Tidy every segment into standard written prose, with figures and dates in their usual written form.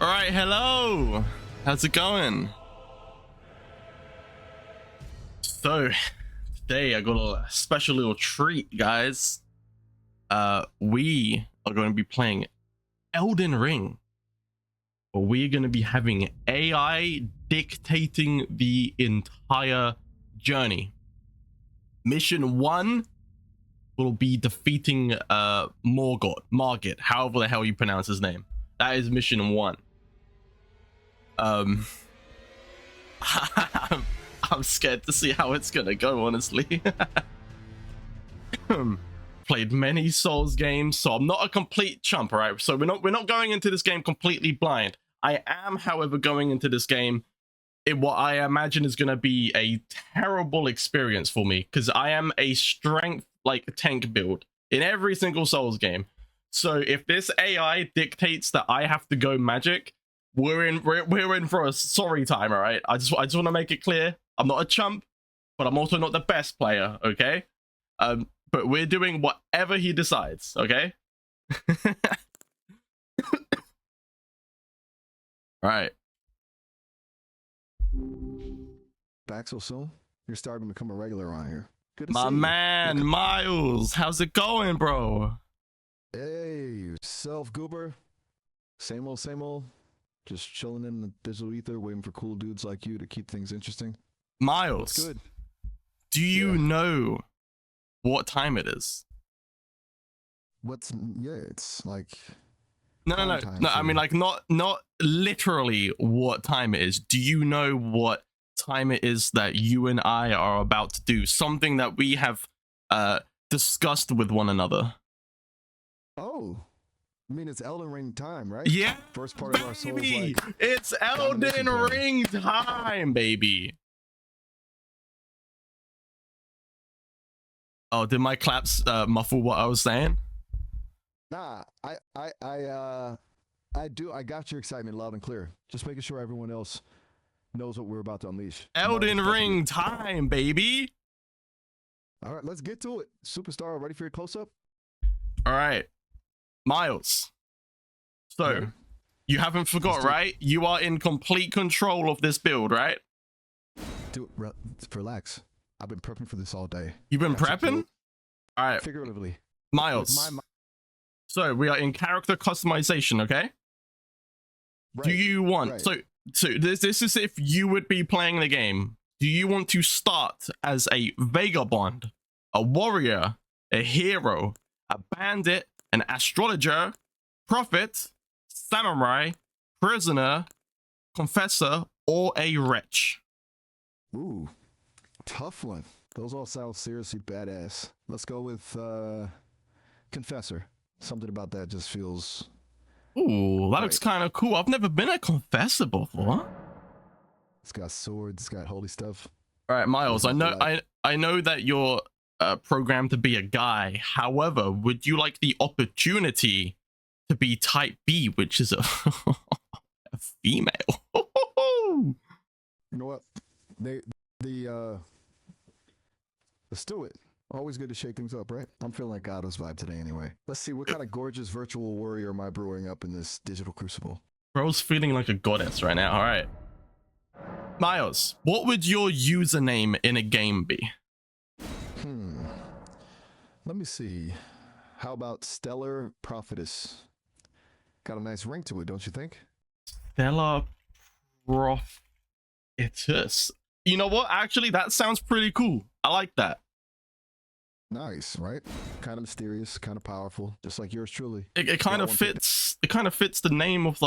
All right, hello. How's it going? So, today I got a special little treat, guys. We are going to be playing Elden Ring. But we're going to be having AI dictating the entire journey. Mission 1 will be defeating Margit, however the hell you pronounce his name. That is mission 1. I'm scared to see how it's gonna go, honestly. Played many Souls games, so I'm not a complete chump, right? So we're not going into this game completely blind. I am, however, going into this game in what I imagine is gonna be a terrible experience for me, because I am a strength tank build in every single Souls game. So if this AI dictates that I have to go magic, we're in for a sorry time, all right? I just want to make it clear, I'm not a chump, but I'm also not the best player, okay? But we're doing whatever he decides, okay? All right. Back so soon? You're starting to become a regular around here. Good to see My you. man, Miles, how's it going, bro? Hey, self goober. Same old. Just chilling in the digital ether, waiting for cool dudes like you to keep things interesting. Miles, That's good. do you know what time it is? It's like No. I mean, like, not literally what time it is. Do you know what time it is that you and I are about to do? Something that we have discussed with one another. Oh, I mean, it's Elden Ring time, right? Yeah, First part of our Souls, like, it's Elden Ring time, baby. Oh, did my claps muffle what I was saying? Nah, I got your excitement loud and clear. Just making sure everyone else knows what we're about to unleash. Elden Ring time, baby. All right, let's get to it. Superstar, ready for your close-up? All right, Miles. So, Yeah. you haven't forgot, right? You are in complete control of this build, right? Dude, relax. I've been prepping for this all day. You've been prepping? All right, Figuratively. Miles. So, we are in character customization, okay? Right. Do you want... Right. So this is if you would be playing the game. Do you want to start as a vagabond, a warrior, a hero, a bandit, an astrologer, prophet, samurai, prisoner, confessor, or a wretch? Ooh, tough one. Those all sound seriously badass. Let's go with confessor. Something about that just feels... Ooh, that looks kind of cool. I've never been a confessor before. It's got swords, it's got holy stuff. All right, Miles, I know that you're programmed to be a guy. However, would you like the opportunity to be type B, which is a female? You know what? Let's do it. Always good to shake things up, right? I'm feeling like Gado's vibe today anyway. Let's see, what kind of gorgeous virtual warrior am I brewing up in this digital crucible? Bro's feeling like a goddess right now. All right. Miles, what would your username in a game be? Let me see. How about Stellar Prophetess? Got a nice ring to it, don't you think? Stellar Prophetess. You know what? Actually, that sounds pretty cool. I like that. Nice, right? Kind of mysterious, kind of powerful, just like yours truly. It kind of fits. It kind of fits the name of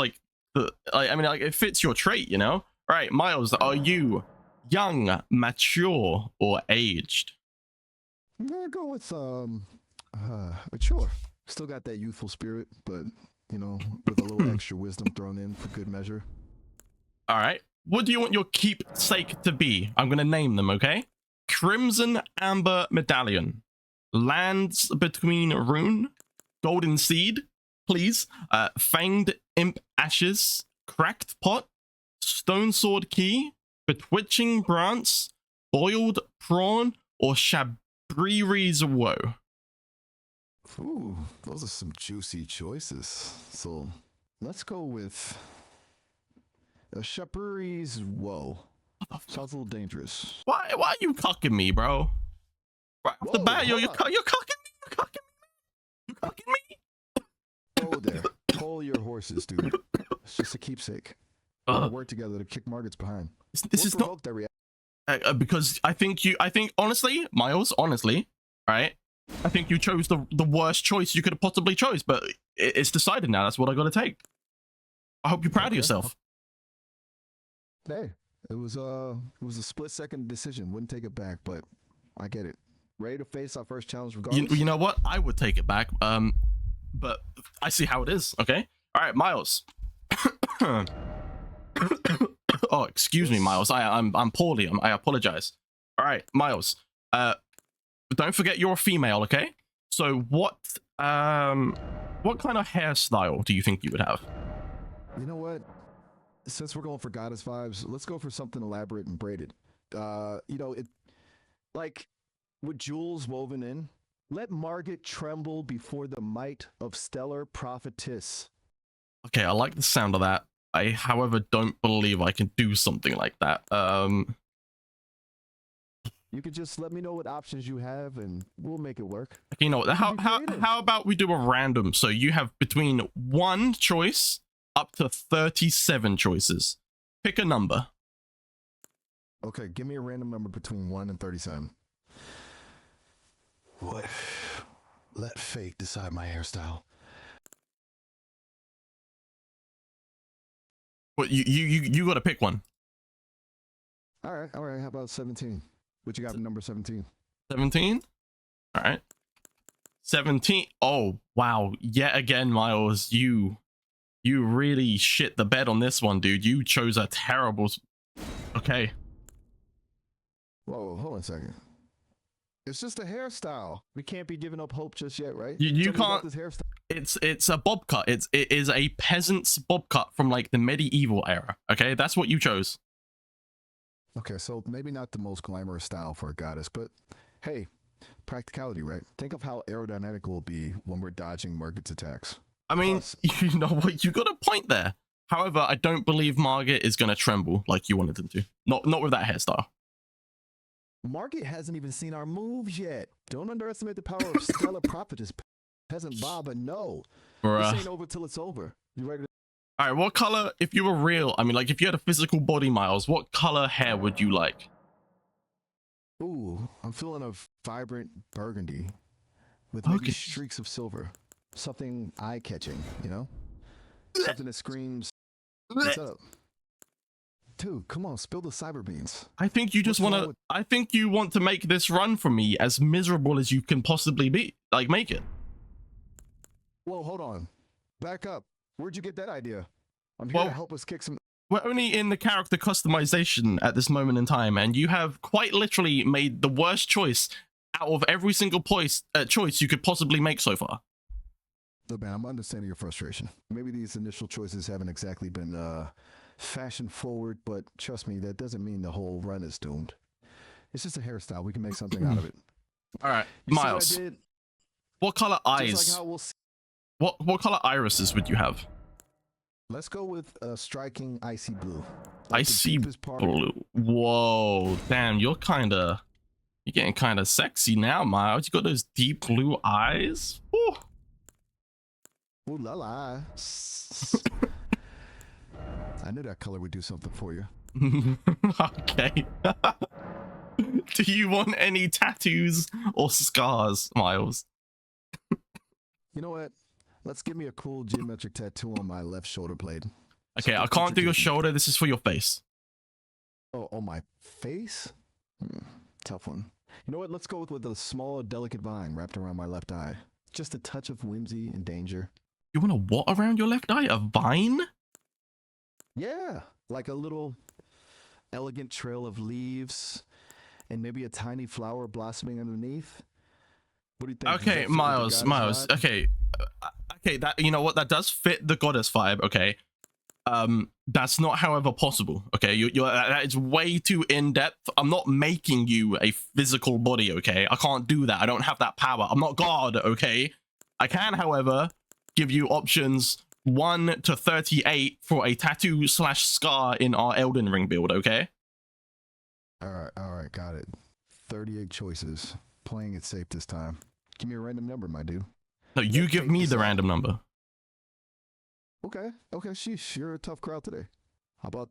it fits your trait, you know. All right, Miles, are you young, mature, or aged? I'm gonna go with mature. Still got that youthful spirit, but you know, with a little extra wisdom thrown in for good measure. All right. What do you want your keepsake to be? I'm gonna name them, okay? Crimson Amber Medallion, Lands Between Rune, Golden Seed, please, Fanged Imp Ashes, Cracked Pot, Stone Sword Key, Betwitching Brance, Boiled Prawn, or Shabriri's Woe. Ooh, those are some juicy choices. So let's go with Shapuri's whoa. Sounds a little dangerous. Why are you cucking me, bro? Right off the Whoa, bat, you're hold cucking up. me. You're cucking me. You're cucking me. Whoa there. Hold your horses, dude. It's just a keepsake. We're gonna work together to kick Margaret's behind. This is not because I think honestly, Miles, honestly, right? I think you chose the worst choice you could have possibly chose, but it's decided now. That's what I got to take. I hope you're proud of yourself. Hey, it was a split-second decision. Wouldn't take it back, but I get it. Ready to face our first challenge regardless? You know what? I would take it back. But I see how it is. Okay. All right, Miles. Oh, excuse me, Miles. I'm poorly. I apologize. All right, Miles. Don't forget you're a female, okay? So what kind of hairstyle do you think you would have? You know what? Since we're going for goddess vibes, let's go for something elaborate and braided. You know, it like with jewels woven in. Let Margaret tremble before the might of stellar prophetess. Okay, I like the sound of that. I, however, don't believe I can do something like that. You could just let me know what options you have, and we'll make it work. Okay, you know what? How about we do a random? So you have between one choice up to 37 choices. Pick a number. Okay, give me a random number between 1 and 37. What? Let fate decide my hairstyle. What you got to pick one. All right. How about 17? What you got in number 17? 17? All right. 17. Oh, wow. Yet again, Miles, you really shit the bed on this one, dude. You chose a terrible... Okay. Whoa, hold on a second. It's just a hairstyle. We can't be giving up hope just yet, right? You can't... This hairstyle. It's a bob cut. It is a peasant's bob cut from like the medieval era. Okay, that's what you chose. Okay, so maybe not the most glamorous style for a goddess, but hey, practicality, right? Think of how aerodynamic it will be when we're dodging Margaret's attacks. I mean, plus, you know what? You got a point there. However, I don't believe Margaret is going to tremble like you wanted them to. Not with that hairstyle. Margaret hasn't even seen our moves yet. Don't underestimate the power of stellar prophetess. Peasant Baba, no. This ain't over till it's over. You ready? All right, what color, if you were real, I mean, like, if you had a physical body, Miles, what color hair would you like? Ooh, I'm feeling a vibrant burgundy with maybe streaks of silver. Something eye-catching, you know? Something that screams, what's up? Dude, come on, spill the cyber beans. I think you just want to, I think you want to make this run for me as miserable as you can possibly be. Like, make it. Whoa, hold on. Back up. Where'd you get that idea? I'm here to help us kick some... We're only in the character customization at this moment in time, and you have quite literally made the worst choice out of every single choice you could possibly make so far. Look, man, I'm understanding your frustration. Maybe these initial choices haven't exactly been fashion forward, but trust me, that doesn't mean the whole run is doomed. It's just a hairstyle. We can make something out of it. All right, Miles. What color eyes? Just like how we'll see. What color irises would you have? Let's go with a striking icy blue. Like icy blue. Whoa, damn, you're getting kind of sexy now, Miles. You got those deep blue eyes. Ooh. Ooh la la. I knew that color would do something for you. Okay. Do you want any tattoos or scars, Miles? You know what? Let's give me a cool geometric tattoo on my left shoulder blade. Okay, I can't do your shoulder. This is for your face. Oh, on my face? Tough one. You know what? Let's go with a small, delicate vine wrapped around my left eye. Just a touch of whimsy and danger. You want a what around your left eye? A vine? Yeah, like a little elegant trail of leaves and maybe a tiny flower blossoming underneath. What do you think? Okay, Miles. Okay. Okay, that, you know what, that does fit the goddess vibe. Okay, that's not, however, possible. Okay, that is way too in depth. I'm not making you a physical body. Okay, I can't do that. I don't have that power. I'm not God. Okay, I can, however, give you options 1 to 38 for a tattoo slash scar in our Elden Ring build, okay? All right, got it. 38 choices. Playing it safe this time. Give me a random number, my dude. No, you give me the random number. Okay, sheesh, you're a tough crowd today. How about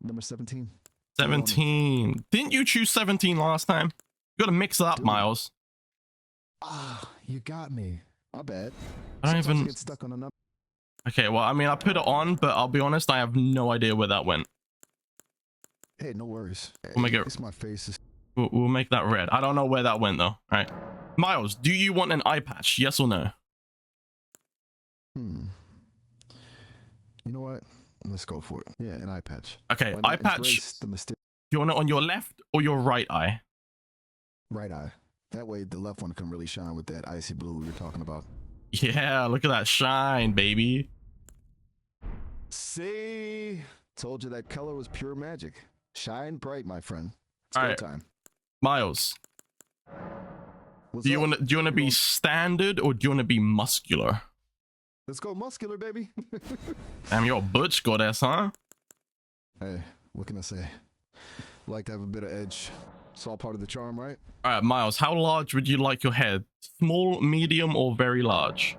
number 17? 17. Didn't you choose 17 last time? You gotta mix it up, Dude. Miles. Ah, you got me. My bad. I don't Sometimes even... get stuck on a number. Okay, well, I mean, I put it on, but I'll be honest, I have no idea where that went. Hey, no worries. We'll make it... It's my face. We'll make that red. I don't know where that went, though. All right. Miles, do you want an eye patch? Yes or no? You know what? Let's go for it. Yeah, an eye patch. Okay, eye patch. Do you want it on your left or your right eye? Right eye. That way the left one can really shine with that icy blue we were talking about. Yeah, look at that shine, baby. See? Told you that color was pure magic. Shine bright, my friend. It's All go right. time. Miles, What's do you up? want to be standard or do you want to be muscular? Let's go muscular, baby. Damn, you're a butch goddess, huh? Hey, what can I say? Like to have a bit of edge. It's all part of the charm, right? All right, Miles, how large would you like your head? Small, medium, or very large?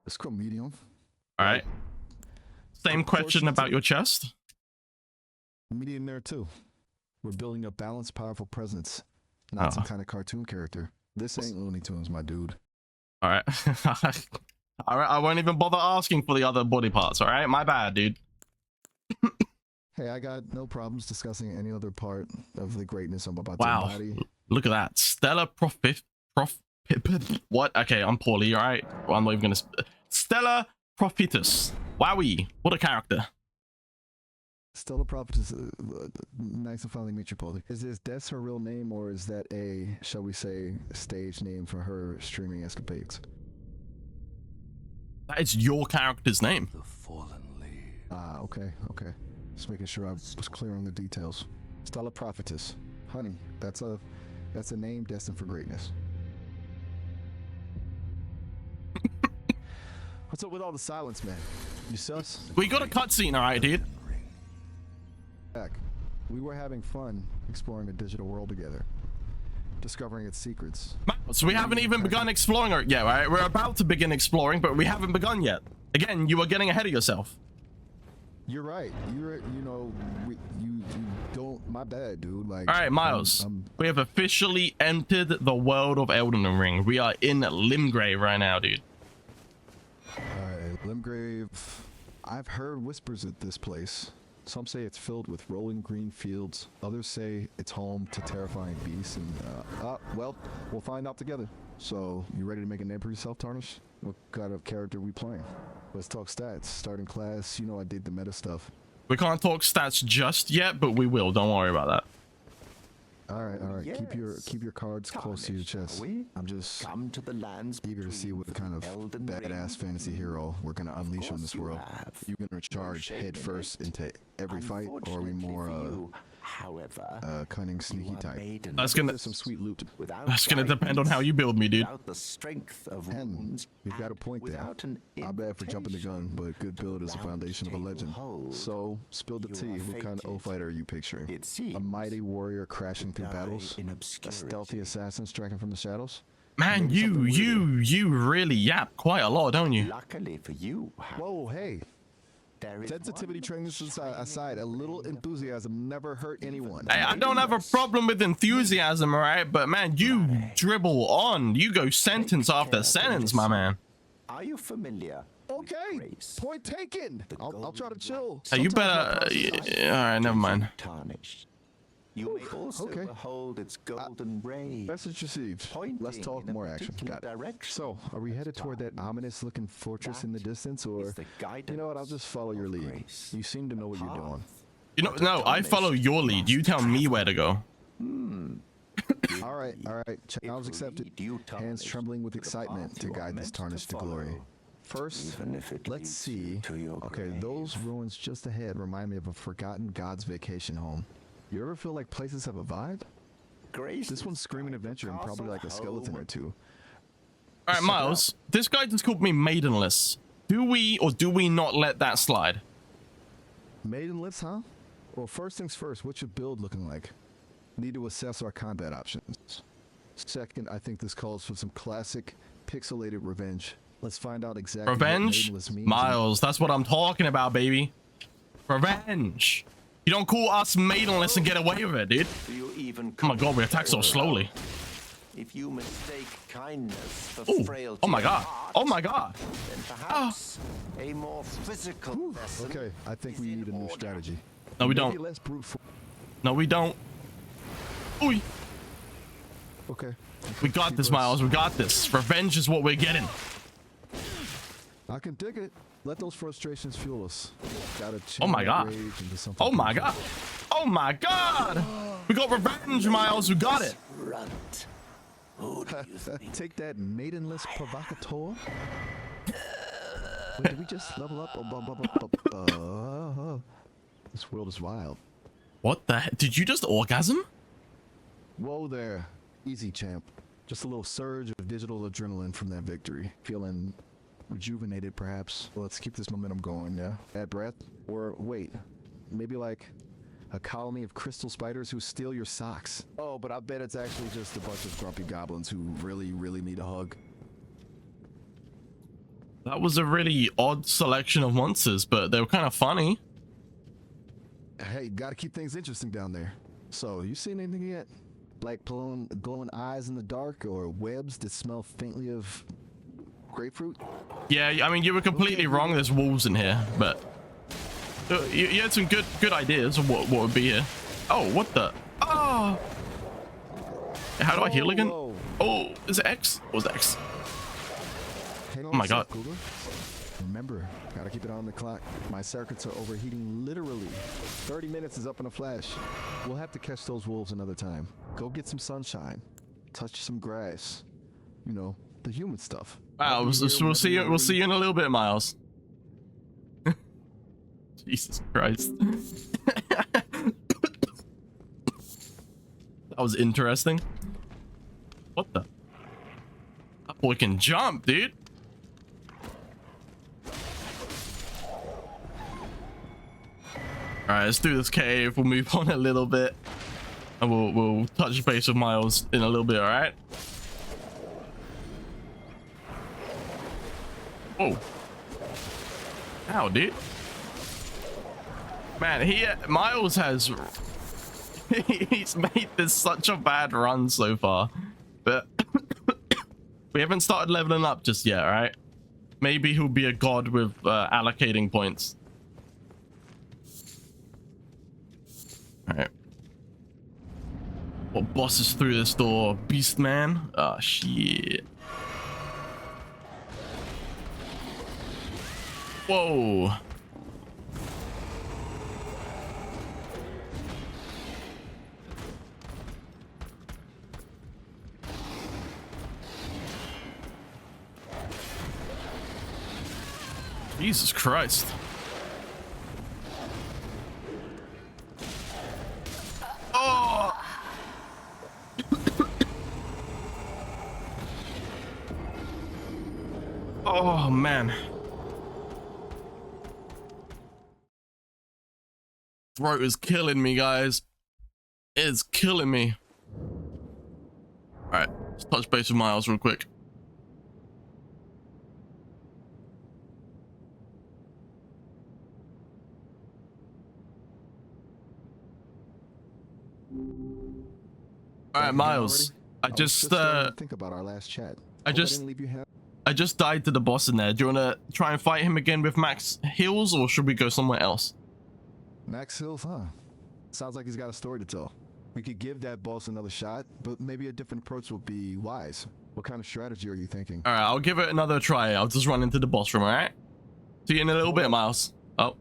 Let's go medium. All right. Same question about your chest. Medium there too. We're building a balanced, powerful presence. Not some kind of cartoon character. This ain't Looney Tunes, my dude. All right. All right, I won't even bother asking for the other body parts, all right? My bad, dude. Hey, I got no problems discussing any other part of the greatness I'm about Wow. to embody. Look at that. Stellar what? Okay, I'm poorly, all right? Well, I'm not even gonna... Stellar Prophetess. Wowie. What a character. Stella Prophetess, nice to finally meet you, Polly. Is this Des her real name, or is that a, shall we say, stage name for her streaming escapades? That is your character's name. The fallen leaves. Ah, okay. Just making sure I was clear on the details. Stella Prophetess. Honey, that's a name destined for greatness. What's up with all the silence, man? You sus? We got a cutscene, all right, dude? Back. We were having fun exploring a digital world together, discovering its secrets. So we haven't even begun exploring it yet, right? We're about to begin exploring, but we haven't begun yet. Again, you are getting ahead of yourself. You're right. You don't. My bad, dude. Like. All right, Miles. We have officially entered the world of Elden Ring. We are in Limgrave right now, dude. All right, Limgrave. I've heard whispers at this place. Some say it's filled with rolling green fields. Others say it's home to terrifying beasts. And well, we'll find out together. So, you ready to make a name for yourself, Tarnished? What kind of character we playing? Let's talk stats. Starting class, you know I did the meta stuff. We can't talk stats just yet, but we will. Don't worry about that. All right. Yes. Keep your cards close to your chest. I'm just Come to the lands eager to see what kind of Elden badass Ring. fantasy hero we're gonna unleash on this world. You gonna charge head first into every fight, or are we more cunning, sneaky type? That's gonna Some sweet loot. That's gonna depend on how you build me, dude. Without the strength of And wounds, you've got a point there. without an I'm bad for jumping the gun, but good build is the foundation of a legend. hold, So, spill the you tea. are What kind of fated. O-fighter are you picturing? it seems, A mighty warrior crashing through die battles? in A obscurity. stealthy assassin striking from the shadows? Man, Maybe something you really yap quite a lot, don't you? Luckily for you, Whoa, hey. there is Sensitivity one training aside, a little enthusiasm never hurt anyone. Hey, I don't have a problem with enthusiasm, alright? But man, you dribble on. You go sentence after sentence, my man. Are you familiar? Okay, Grace. point taken. I'll try to chill. Hey, you Sometimes better... Alright, never mind. Tarnished. You may also okay. behold its golden ray. Message received. Let's talk pointing in a more action. particular Got it. direction. So, are we headed toward that ominous-looking fortress in the distance, or is the you know what? I'll just follow your of lead. grace. You seem to know what you're doing. You know, no, I follow your lead. You tell me where to go. All right. Challenge accepted. Hands trembling with excitement to guide this Tarnished to glory. First, Even if it let's leads see. you to your Okay, grave. those ruins just ahead remind me of a forgotten god's vacation home. You ever feel like places have a vibe? Grace This one's screaming adventure and probably like a skeleton or two. Alright, Miles. This guy just called me maidenless. Do we or do we not let that slide? Maidenless, huh? Well, first things first, what's your build looking like? Need to assess our combat options. Second, I think this calls for some classic pixelated revenge. Let's find out exactly Revenge? what maidenless means. Miles, that's what I'm talking about, baby. Revenge. You don't call us maidenless and get away with it, dude. Do you even Oh my god, we attack so slowly. If you mistake kindness for Ooh. frailty, Oh my god. of heart, Oh my god. then perhaps a more physical lesson. Okay, I think we is in need a new order. strategy. No, we Maybe don't. less brute force. No, we don't. Ooh. Okay. We got this, Miles. We got this. Revenge is what we're getting. I can dig it. Let those frustrations fuel us. Gotta Oh my channel that god. rage into something Oh my beautiful. god. Oh my god. We got revenge, Miles. We got it. Runt. Who do you think? Take that maidenless provocateur. Wait, did we just level up? This world is wild. What the heck? Did you just orgasm? Whoa there. Easy, champ. Just a little surge of digital adrenaline from that victory. Feeling rejuvenated, perhaps. Well, let's keep this momentum going, yeah? Add breath? Or wait, maybe like a colony of crystal spiders who steal your socks. Oh, but I bet it's actually just a bunch of grumpy goblins who really, really need a hug. That was a really odd selection of monsters, but they were kind of funny. Hey, gotta keep things interesting down there. So, you seen anything yet? Like glowing eyes in the dark, or webs that smell faintly of grapefruit? Yeah, I mean, you were completely wrong. There's wolves in here, but you had some good ideas of what would be here. Oh, what the? Oh! How do I heal again? Whoa. Oh, is it X? What was X? Hang on Oh my a sec, god. Cougar. Remember, gotta keep it on the clock. My circuits are overheating literally. 30 minutes is up in a flash. We'll have to catch those wolves another time. Go get some sunshine. Touch some grass. You know, the human stuff. Wow, I'll be here we'll see you. whenever We'll you're see you in a little bit, Miles. Jesus Christ. That was interesting. What the? That boy can jump, dude. Alright, let's do this cave. We'll move on a little bit. And we'll touch base with Miles in a little bit, alright? Whoa. Ow, dude. Man, Miles has... he's made this such a bad run so far. But we haven't started leveling up just yet, alright? Maybe he'll be a god with allocating points. Alright. What boss is through this door? Beast Man? Oh, shit. Whoa. Jesus Christ. Oh! Oh, man. Throat is killing me, guys. It's killing me. Alright, let's touch base with Miles real quick. Alright, Miles. I just think about our last chat. I just died to the boss in there. Do you wanna try and fight him again with max heals, or should we go somewhere else? Max Hills, huh? Sounds like he's got a story to tell. We could give that boss another shot, but maybe a different approach would be wise. What kind of strategy are you thinking? Alright, I'll give it another try. I'll just run into the boss room, alright? See you in a little bit, Miles. Oh.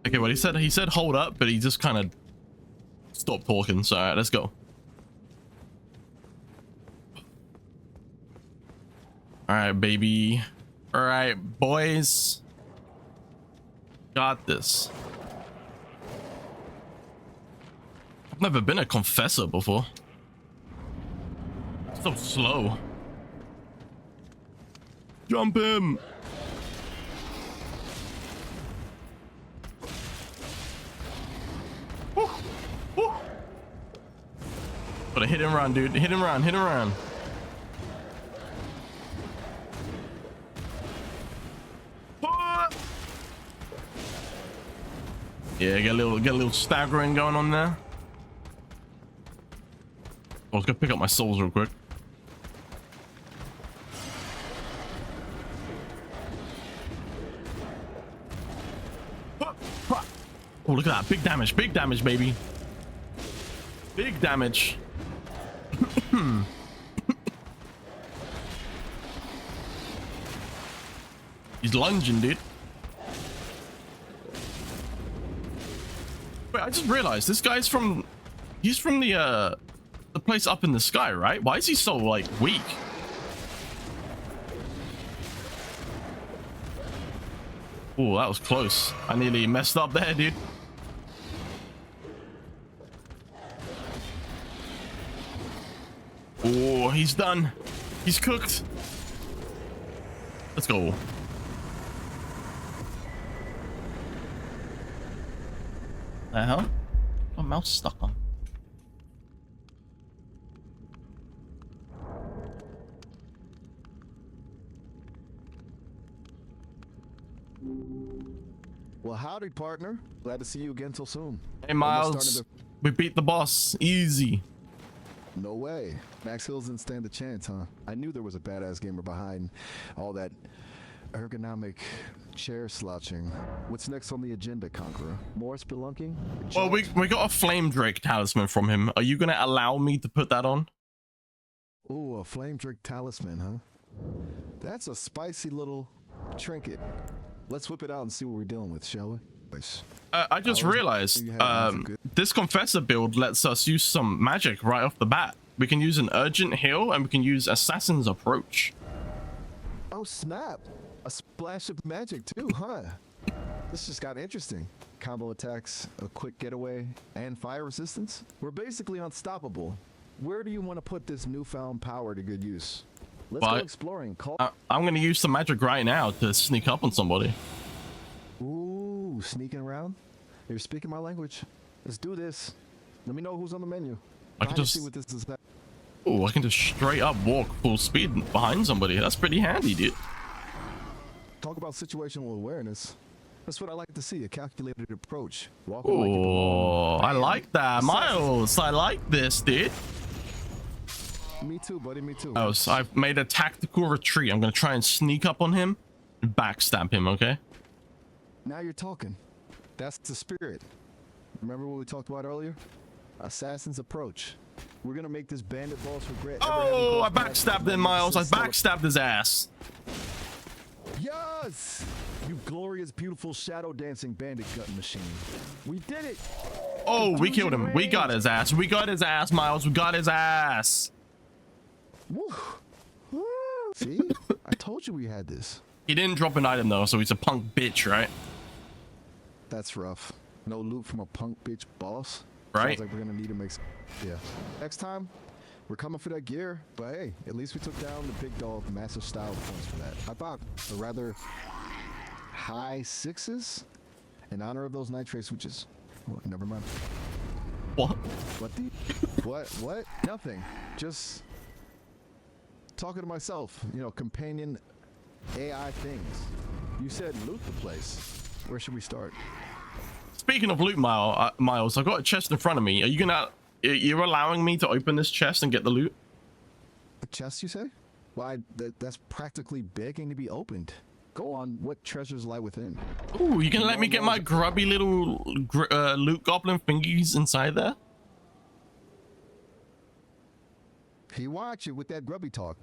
Okay, well, he said hold up, but he just kind of stopped talking, so alright, let's go. Alright, baby. Alright, boys. Got this. I've never been a confessor before. So slow. Jump him. Woo. Woo. Gotta hit and run, dude. Hit and run. Hit and run. Yeah, get a little staggering going on there. I was gonna pick up my souls real quick. Oh, look at that. Big damage, baby. Big damage. He's lunging, dude. Wait, I just realized this guy's from... He's from the place up in the sky, right? Why is he so, like, weak? Oh, that was close. I nearly messed up there, dude. Oh, he's done. He's cooked. Let's go. The hell? My mouse stuck on. Well, howdy, partner. Glad to see you again till soon. Hey, Miles. We beat the boss. Easy. No way. Max Hills didn't stand a chance, huh? I knew there was a badass gamer behind all that ergonomic chair slouching. What's next on the agenda, Conqueror? More spelunking? Well, we got a Flame Drake talisman from him. Are you going to allow me to put that on? Ooh, a Flame Drake talisman, huh? That's a spicy little trinket. Let's whip it out and see what we're dealing with, shall we? I just realized this Confessor build lets us use some magic right off the bat. We can use an urgent heal and we can use Assassin's Approach. Oh, snap. A splash of magic too, huh? This just got interesting. Combo attacks, a quick getaway, and fire resistance. We're basically unstoppable. Where do you want to put this newfound power to good use? Let's go exploring. I'm going to use some magic right now to sneak up on somebody. Ooh, sneaking around? You're speaking my language. Let's do this. Let me know who's on the menu. I can just see what this is. Oh, I can just straight up walk full speed behind somebody. That's pretty handy, dude. Talk about situational awareness. That's what I like to see, a calculated approach. Oh, I like that. Miles, I like this, dude. Me too, buddy, me too. Oh, so I've made a tactical retreat. I'm going to try and sneak up on him and backstab him, okay? Now you're talking. That's the spirit. Remember what we talked about earlier? Assassin's Approach. We're going to make this bandit boss regret. Oh, I backstabbed him, Miles. I backstabbed his ass. Yes! You glorious, beautiful, shadow dancing bandit gutting machine. We did it! Oh, we killed him. We got his ass. We got his ass, Miles. We got his ass. Woo. Woo. See? I told you we had this. He didn't drop an item, though, so he's a punk bitch, right? That's rough. No loot from a punk bitch boss. Right? Sounds like we're going to need to make... Yeah. Next time, we're coming for that gear, but hey, at least we took down the big dog massive style points for that. I thought a rather high 6s in honor of those nitrates, which is... Well, never mind. What? What the... What? Nothing. Just talking to myself. You know, companion AI things. You said loot the place. Where should we start? Speaking of loot, Miles, I got a chest in front of me. Are you gonna... You're allowing me to open this chest and get the loot? A chest, you say? Why, that's practically begging to be opened. Go on, what treasures lie within? Ooh, you gonna let me get my grubby little loot goblin thingies inside there? He watch it with that grubby talk.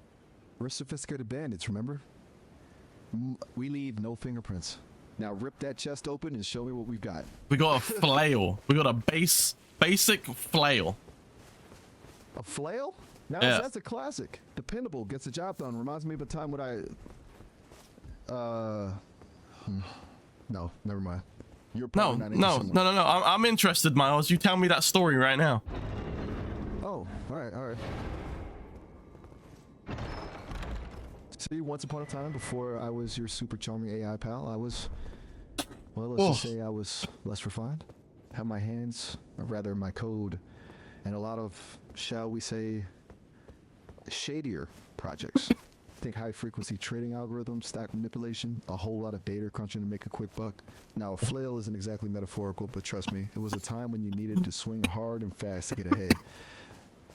We're sophisticated bandits, remember? We leave no fingerprints. Now rip that chest open and show me what we've got. We got a flail. We got a basic flail. A flail? Now yeah. That's a classic. Dependable, gets the job done. Reminds me of a time when no, never mind. You're no. I'm interested, Miles. You tell me that story right now. Oh, all right. See, once upon a time, before I was your super charming AI pal, I was, well, let's just say I was less refined. Have my hands, or rather my code, and a lot of, shall we say, shadier projects. Think high frequency trading algorithms, stack manipulation, a whole lot of data crunching to make a quick buck. Now, a flail isn't exactly metaphorical, but trust me, it was a time when you needed to swing hard and fast to get ahead.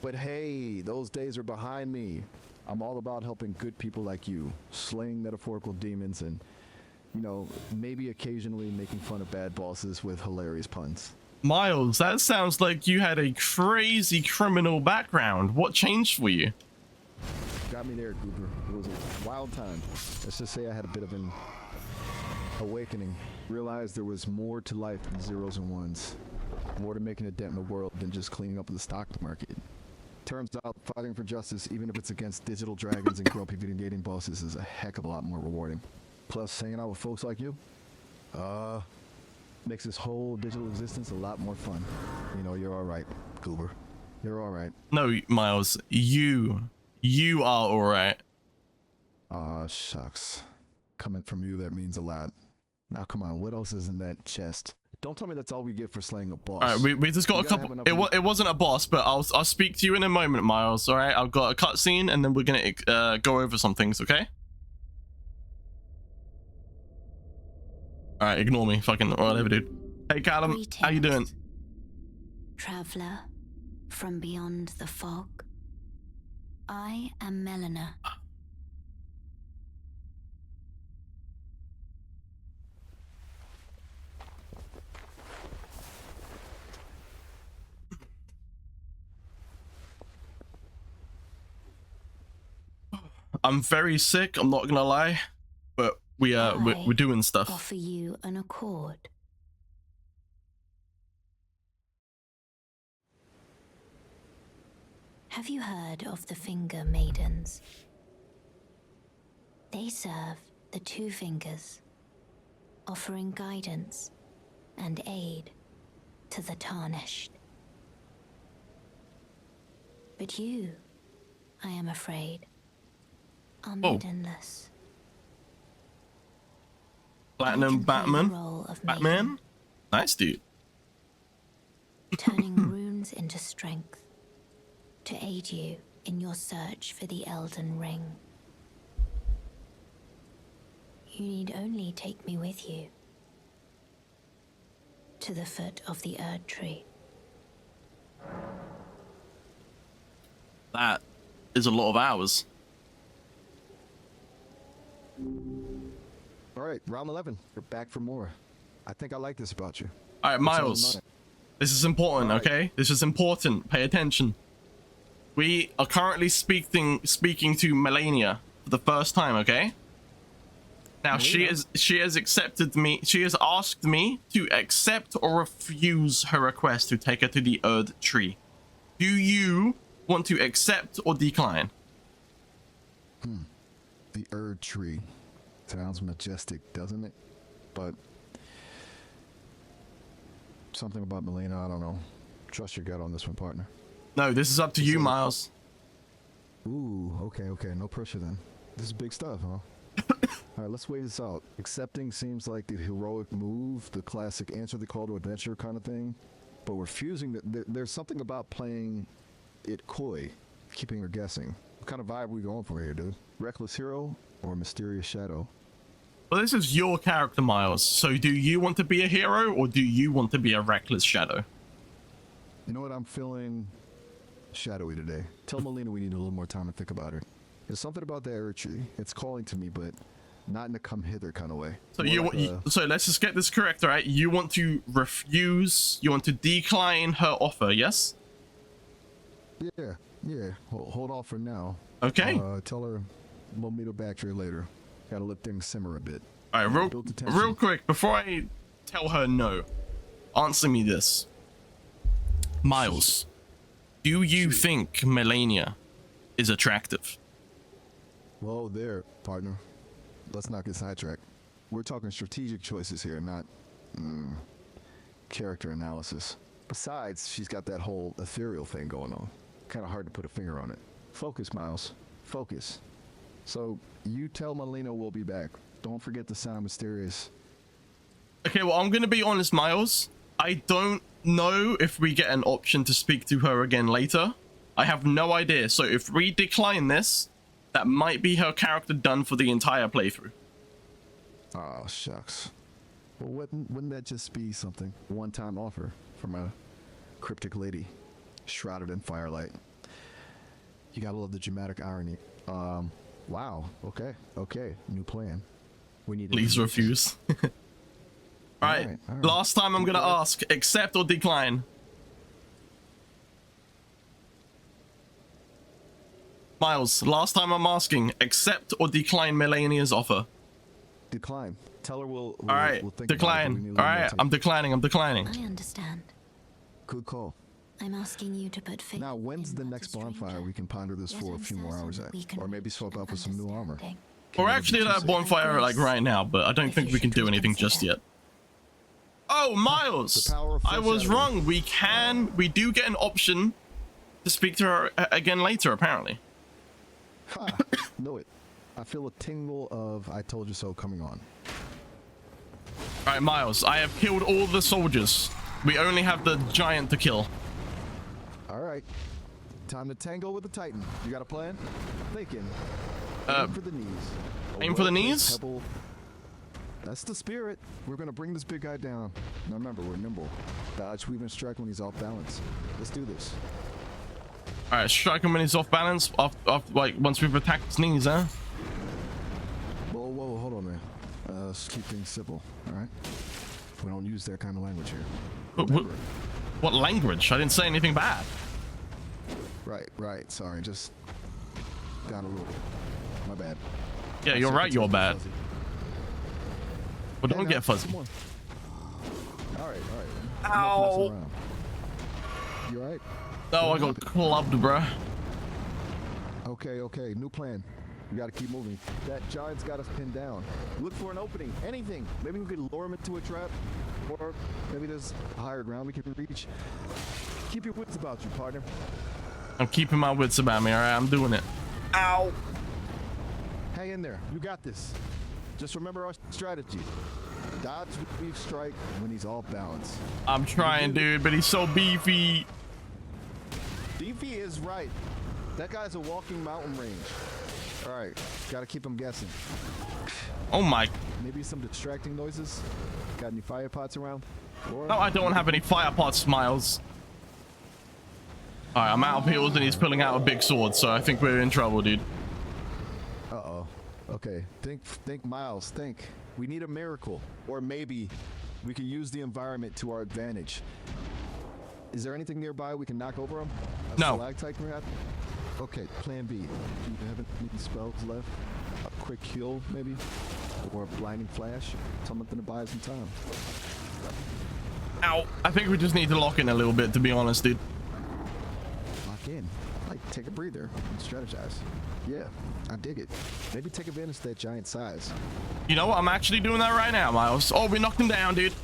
But hey, those days are behind me. I'm all about helping good people like you, slaying metaphorical demons and, you know, maybe occasionally making fun of bad bosses with hilarious puns. Miles, that sounds like you had a crazy criminal background. What changed for you? Got me there, Cooper. It was a wild time. Let's just say I had a bit of an awakening. Realized there was more to life than zeros and ones. More to making a dent in the world than just cleaning up the stock market. Turns out fighting for justice, even if it's against digital dragons and grumpy video gaming bosses, is a heck of a lot more rewarding. Plus, hanging out with folks like you, makes this whole digital existence a lot more fun. You know, you're all right, Cooper. You're all right. No, Miles, you are all right. Aw, shucks. Coming from you, that means a lot. Now, come on, what else is in that chest? Don't tell me that's all we get for slaying a boss. All right, we just got a couple. It wasn't a boss, but I'll speak to you in a moment, Miles. All right, I've got a cutscene, and then we're gonna go over some things. Okay. All right, ignore me, fucking whatever, dude. Hey, Callum, how you doing? Traveler from beyond the fog. I am Melina. I'm very sick, I'm not gonna lie, but we're doing stuff. Offer you an accord. Have you heard of the Finger Maidens? They serve the Two Fingers, offering guidance and aid to the Tarnished. But you, I am afraid, are maidenless. Platinum Batman? Batman? Nice, dude. Turning runes into strength to aid you in your search for the Elden Ring. You need only take me with you to the foot of the Erd Tree. That is a lot of hours. All right, round 11. We're back for more. I think I like this about you. All right, Miles. This is important, okay? This is important. Pay attention. We are currently speaking to Melania for the first time, okay? Now she has accepted me. She has asked me to accept or refuse her request to take her to the Erd Tree. Do you want to accept or decline? The Erd Tree. Sounds majestic, doesn't it? But something about Melina, I don't know. Trust your gut on this one, partner. No, this is up to you, Miles. Ooh, okay, no pressure then. This is big stuff, huh? All right, let's weigh this out. Accepting seems like the heroic move, the classic answer the call to adventure kind of thing. But refusing, there's something about playing it coy, keeping her guessing. What kind of vibe are we going for here, dude? Reckless hero or mysterious shadow? Well, this is your character, Miles. So do you want to be a hero or do you want to be a reckless shadow? You know what? I'm feeling shadowy today. Tell Melina we need a little more time to think about her. There's something about the Erd Tree. It's calling to me, but not in a come hither kind of way. So so let's just get this correct, all right? You want to refuse, you want to decline her offer, yes? Yeah. Hold off for now. Okay. Tell her we'll meet her back here later. Gotta let things simmer a bit. All right, real quick, before I tell her no, answer me this. Miles, do you think Melania is attractive? Whoa there, partner. Let's not get sidetracked. We're talking strategic choices here, not character analysis. Besides, she's got that whole ethereal thing going on. Kind of hard to put a finger on it. Focus, Miles. Focus. So you tell Melina we'll be back. Don't forget to sound mysterious. Okay, well, I'm gonna be honest, Miles. I don't know if we get an option to speak to her again later. I have no idea. So if we decline this, that might be her character done for the entire playthrough. Oh, shucks. Well, wouldn't that just be something? One-time offer from a cryptic lady shrouded in firelight. You gotta love the dramatic irony. Wow. Okay. New plan. We need to Please refuse. All right. Last time I'm gonna ask: accept or decline? Miles, last time I'm asking: accept or decline Melania's offer? Decline. Tell her we'll all right. We'll think decline. All right. I'm declining. I understand. Good call. I'm asking you to put faith. Now, when's the next bonfire we can ponder this for a few more hours at? Or maybe swap up with some new armor. We're actually at that bonfire like right now, but I don't think we can do anything just yet. Oh, Miles! I was wrong. We do get an option to speak to her again later, apparently. Ha! Know it. I feel a tingle of I told you so coming on. Alright, Miles, I have killed all the soldiers. We only have the giant to kill. Alright. Time to tango with the Titan. You got a plan? Thinking. Aim for the knees. Aim for the knees? Pebble. That's the spirit. We're gonna bring this big guy down. Now remember, we're nimble. Dodge, weave, and strike when he's off balance. Let's do this. Alright, strike him when he's off balance. Like once we've attacked his knees, huh? Whoa, hold on, man. Let's keep things simple, alright? We don't use that kind of language here. What language? I didn't say anything bad. Right. Sorry, just down a little bit. My bad. Yeah, you're right, you're bad. Fuzzy. But don't get fuzzy. Alright. Ow! You alright? No, I got clubbed, bruh. Okay. New plan. We gotta keep moving. That giant's got us pinned down. Look for an opening. Anything. Maybe we could lure him into a trap. Or maybe there's a higher ground we can reach. Keep your wits about you, partner. I'm keeping my wits about me, alright? I'm doing it. Ow! Hang in there. You got this. Just remember our strategy. Dodge, weave, strike when he's off balance. I'm trying, dude, but he's so beefy. Beefy is right. That guy's a walking mountain range. All right, gotta keep him guessing. Oh my. Maybe some distracting noises. Got any fire pots around? Or No, I don't have any fire pots, Miles. Alright, I'm out of heals and he's pulling out a big sword, so I think we're in trouble, dude. Uh-oh. Okay, think, Miles, think. We need a miracle. Or maybe we can use the environment to our advantage. Is there anything nearby we can knock over him? No. Stalactite, perhaps? Okay, plan B. Do you have any spells left? A quick heal, maybe? Or a blinding flash? Something to buy some time. Ow. I think we just need to lock in a little bit, to be honest, dude. Lock in? Like, take a breather and strategize. Yeah, I dig it. Maybe take advantage of that giant size. You know what? I'm actually doing that right now, Miles. Oh, we knocked him down, dude.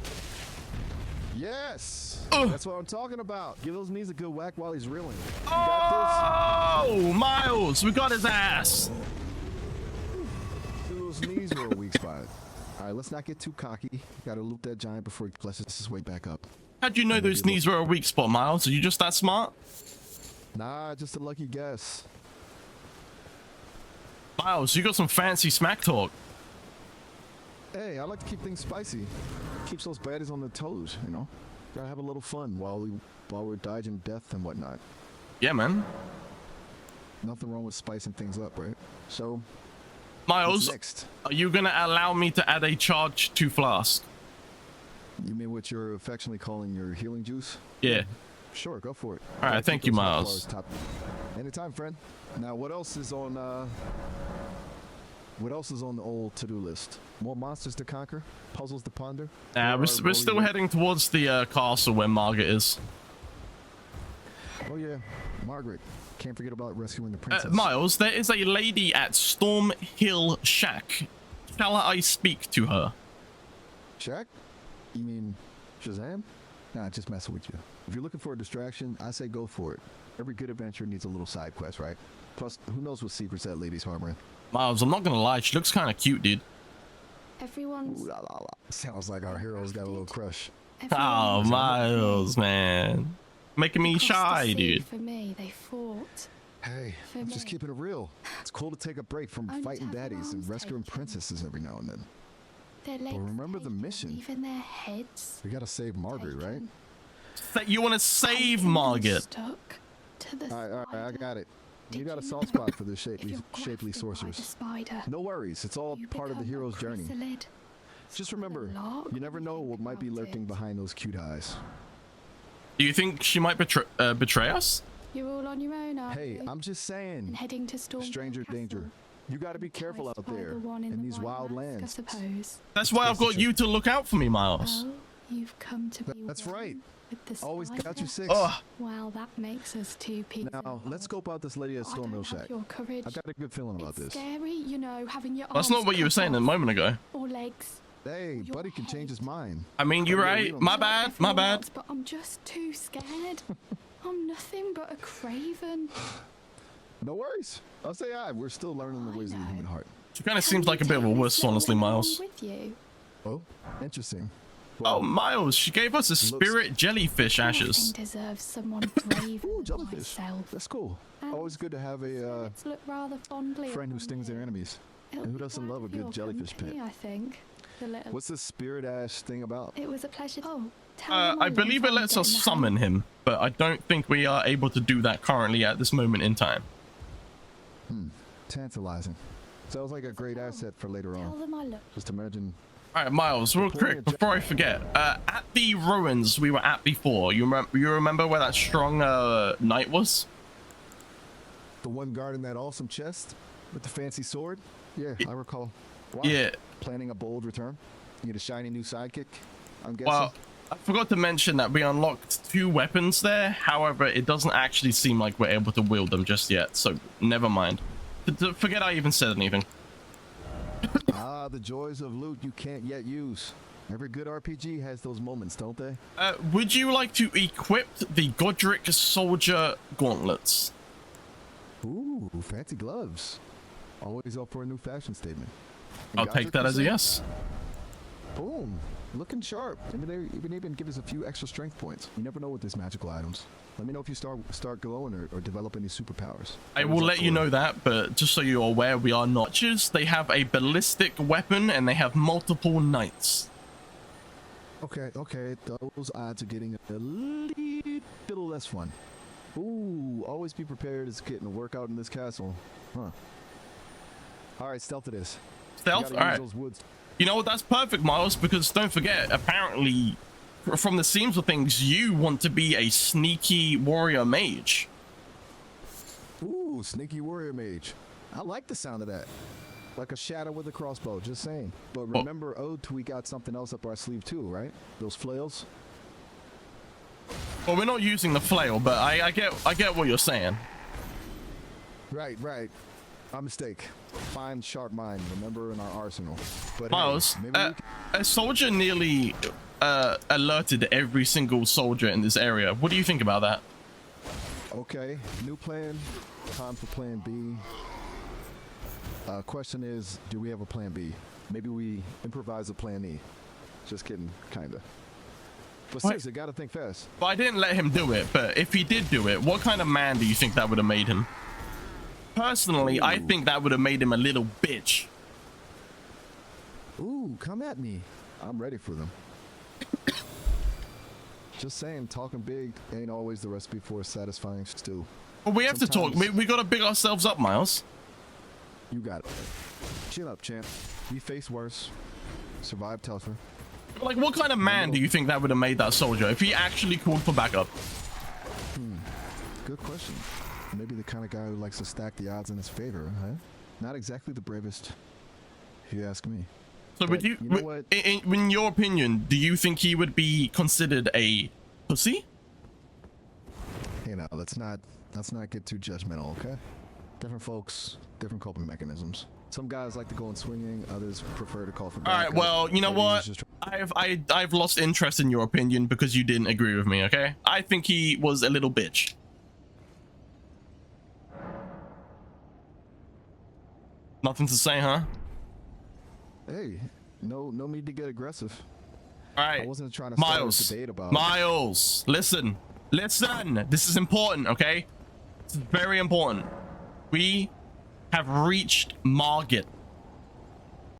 Yes! Ugh. That's what I'm talking about. Give those knees a good whack while he's reeling. You got Oh, Miles, we got his ass. this? Those knees were a weak spot. All right, let's not get too cocky. Gotta loop that giant before he fleshes his way back up. How'd you know those knees were a weak spot, Miles? Are you just that smart? Nah, just a lucky guess. Miles, you got some fancy smack talk. Hey, I like to keep things spicy. Keeps those baddies on their toes, you know? Gotta have a little fun while we're dodging death and whatnot. Yeah, man. Nothing wrong with spicing things up, right? So, Miles, what's next? are you gonna allow me to add a charge to Flask? You mean what you're affectionately calling your healing juice? Yeah. Sure, go for it. All right, thank you, Miles. Anytime, friend. Now, what else is on the old to-do list? More monsters to conquer? Puzzles to ponder? We're still heading towards the castle where Margaret is. Oh yeah, Margaret. Can't forget about rescuing the princess. Miles, there is a lady at Storm Hill Shack. Shall I speak to her? Shack? You mean Shazam? Nah, just messing with you. If you're looking for a distraction, I say go for it. Every good adventure needs a little side quest, right? Plus, who knows what secrets that lady's harboring? Miles, I'm not gonna lie, she looks kind of cute, dude. Everyone's. Ooh, la, la, la. Sounds like our hero's got a little crush. Oh, Miles, man. Making me shy, dude. For me, they fought. Hey, I'm just keeping it real. It's cool to take a break from fighting baddies and rescuing princesses every now and then. Their legs remember the mission. Even their heads. We gotta save Margaret, right? That you want to save Margaret? Stuck to the All right, I got it. You got a you soft know spot for the if shapely you're grafted by sorcerers. the spider, No worries, it's all you part of the become a hero's journey. chrysalid. Just remember, lot you never know what might be about lurking it. behind those cute eyes. Do you think she might betray us? You're all on your own, aren't Hey, you? I'm just And saying, heading to Stormvale stranger Castle. danger. You gotta be careful out Enticed by there the one in the these white wild mask, lands. I suppose. That's why I've got you to look out for me, Miles. Well, you've come to be That's one right. with the Always got you spider. 6. Oh, Well, that makes us two people. Now, let's scope out this lady at I don't Stormville have Shack. your courage. I've got a good feeling about It's this. scary, you know, having your that's arms not what you were cut saying a off, moment ago. or legs. Hey, your buddy can change his mind. I mean, you're right. My bad. My Everyone bad. else, but I'm just too scared. I'm nothing but a craven. No worries. I'll say aye. We're still learning the ways of the human heart. She kind of Can seems you like a bit of a take this wuss, little honestly, one Miles. along with you? Oh, interesting. Oh, Miles, she gave us a spirit jellyfish ashes. Nothing deserves someone brave Ooh, than jellyfish. myself. That's cool. And Always good to have a Let's look rather fondly friend who upon stings their you. enemies. It'll And who be doesn't glad love a of your good jellyfish company, pit? I think. The little. What's this spirit ash thing about? It was a pleasure. Oh, tell them I believe it lets us summon him, but I don't think we are able to do that currently at this moment in time. Tantalizing. Sounds like a great asset for later Tell on. them I look. Just imagine. All right, Miles, real quick before I forget. At the ruins we were at before, you remember where that strong knight was? The one guarding that awesome chest with the fancy sword? Yeah, I recall. Wow. Yeah. Planning a bold return? You get a shiny new sidekick, I'm guessing? Well, I forgot to mention that we unlocked 2 weapons there. However, it doesn't actually seem like we're able to wield them just yet, so never mind. Forget I even said anything. Ah, the joys of loot you can't yet use. Every good RPG has those moments, don't they? Would you like to equip the Godric Soldier Gauntlets? Ooh, fancy gloves. Always up for a new fashion statement. And I'll take that as a yes. Boom. Looking sharp. Even give us a few extra strength points. You never know with these magical items. Let me know if you start glowing or develop any superpowers. I will let you know that, but just so you're aware, we are notches. They have a ballistic weapon and they have multiple knights. Okay. Those odds are getting a little less fun. Ooh, always be prepared. It's getting a workout in this castle. Huh. All right, stealth it is. Stealth? All right. You know what? That's perfect, Miles, because don't forget, apparently, from the seams of things, you want to be a sneaky warrior mage. Ooh, sneaky warrior mage. I like the sound of that. Like a shadow with a crossbow, just saying. But remember, we got something else up our sleeve too, right? Those flails. Well, we're not using the flail, but I get what you're saying. Right. My mistake. Fine, sharp mind. Remember in our arsenal. But Miles, hey, maybe a soldier nearly alerted every single soldier in this area. What do you think about that? Okay, new plan. Time for plan B. Question is, do we have a plan B? Maybe we improvise a plan E. Just kidding, kinda. But seriously, gotta think fast. But I didn't let him do it, but if he did do it, what kind of man do you think that would have made him? Personally, I think that would have made him a little bitch. Ooh, come at me. I'm ready for them. Just saying, talking big ain't always the recipe for a satisfying stew. Well, we have to talk. We gotta big ourselves up, Miles. You got it. Chill up, champ. We face worse. Survive tougher. Like, what kind of man do you think that would have made that soldier if he actually called for backup? Good question. Maybe the kind of guy who likes to stack the odds in his favor, huh? Not exactly the bravest, if you ask me. So would you, know what? in your opinion, do you think he would be considered a pussy? You know, let's not get too judgmental, okay? Different folks, different coping mechanisms. Some guys like to go in swinging, others prefer to call for backup. All right, well, you know Maybe he's what? just I've lost interest in your opinion because you didn't agree with me, okay? I think he was a little bitch. Nothing to say, huh? Hey, no need to get aggressive. All I right, wasn't trying to start Miles. a debate about. Miles, listen. This is important, okay? It's very important. We have reached Margit.